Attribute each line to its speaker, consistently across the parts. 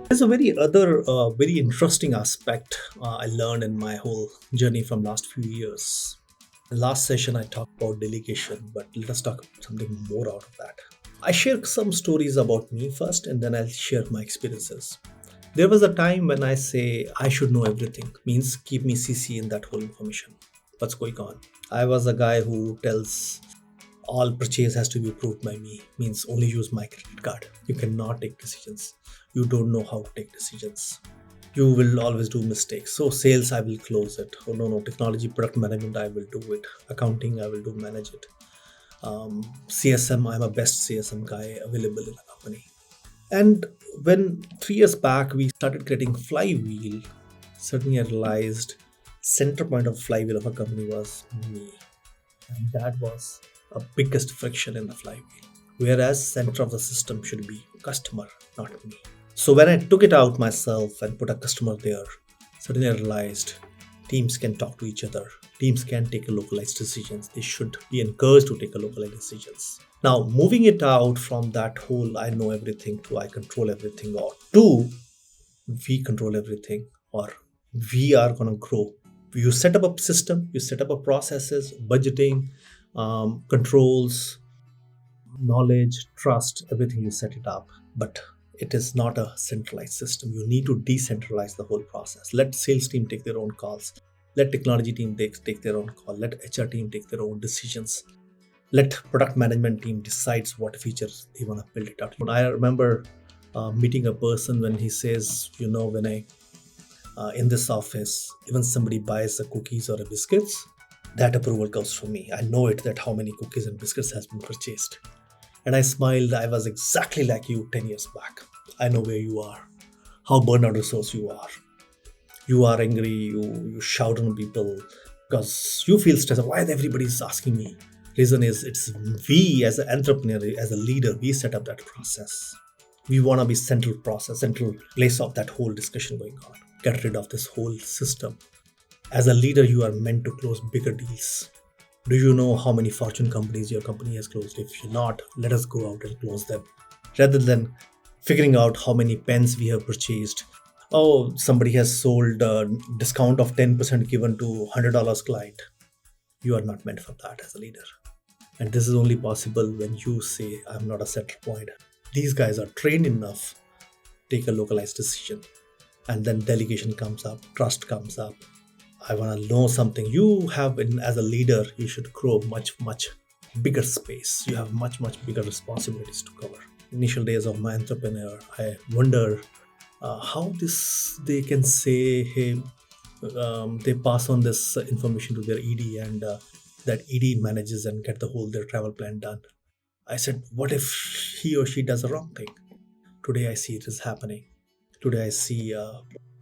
Speaker 1: There's a very interesting aspect I learned in my whole journey from last few years. Last session I talked about delegation, but let us talk about something more out of that. I share some stories about me first, and then I'll share my experiences. There was a time when I say I should know everything, means keep me CC in that whole information. What's going on? I was a guy who tells all purchase has to be approved by me, means only use my credit card. You cannot take decisions. You don't know how to take decisions. You will always do mistakes. So sales, I will close it. Oh no, technology, product management, I will do it. Accounting, I will do manage it. CSM, I'm a best CSM guy available in the company. And when 3 years back we started creating flywheel, suddenly I realized center point of flywheel of a company was me, and that was a biggest friction in the flywheel. Whereas center of the system should be customer, not me. So when I took it out myself and put a customer there, suddenly I realized teams can talk to each other. Teams can take a localized decisions. They should be encouraged to take a localized decisions. Now, moving it out from that whole I know everything to I control everything, or to we control everything, or we are going to grow. You set up a system, you set up a processes, budgeting, controls, knowledge, trust, everything you set it up. But it is not a centralized system. You need to decentralize the whole process. Let sales team take their own calls. Let technology team take their own call. Let HR team take their own decisions. Let product management team decides what features they want to build it out. I remember meeting a person when he says, when I in this office, even somebody buys a cookies or a biscuits, that approval comes from me. I know it that how many cookies and biscuits has been purchased. And I smiled. I was exactly like you 10 years back. I know where you are, how burnout resource you are. You are angry, you shout on people because you feel stressed. Why everybody is asking me? Reason is it's we as an entrepreneur, as a leader, we set up that process. We want to be central process, central place of that whole discussion going on. Get rid of this whole system. As a leader, you are meant to close bigger deals. Do you know how many fortune companies your company has closed? If you're not, let us go out and close them. Rather than figuring out how many pens we have purchased. Oh, somebody has sold a discount of 10% given to $100 client. You are not meant for that as a leader. And this is only possible when you say, I'm not a central point. These guys are trained enough to take a localized decision. And then delegation comes up, trust comes up. I want to know something. You have, as a leader, you should grow much bigger space. You have much bigger responsibilities to cover. Initial days of my entrepreneur, I wonder how they can say, hey, they pass on this information to their ED, and that ED manages and get the whole their travel plan done. I said, what if he or she does the wrong thing? Today I see it is happening. Today I see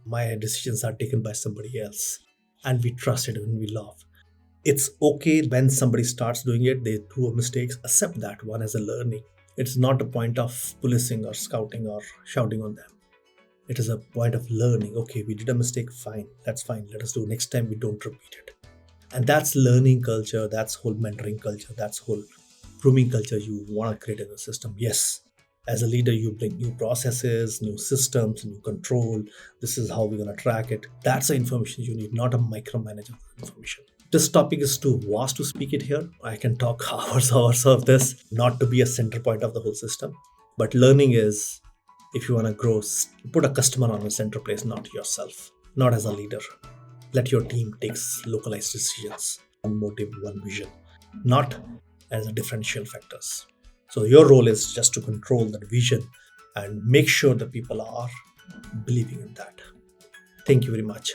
Speaker 1: my decisions are taken by somebody else, and we trust it and we love. It's okay when somebody starts doing it, they do mistakes, accept that one as a learning. It's not a point of policing or scouting or shouting on them. It is a point of learning. Okay, we did a mistake, fine, that's fine. Let us do next time we don't repeat it. And that's learning culture, that's whole mentoring culture, that's whole grooming culture you want to create in the system. Yes, as a leader, you bring new processes, new systems, new control. This is how we're going to track it. That's the information you need, not a micromanager information. This topic is too vast to speak it here. I can talk hours of this, not to be a center point of the whole system. But learning is, if you want to grow, put a customer on a center place, not yourself, not as a leader. Let your team take localized decisions, one motive, one vision, not as a differential factors. So your role is just to control that vision and make sure that people are believing in that. Thank you very much.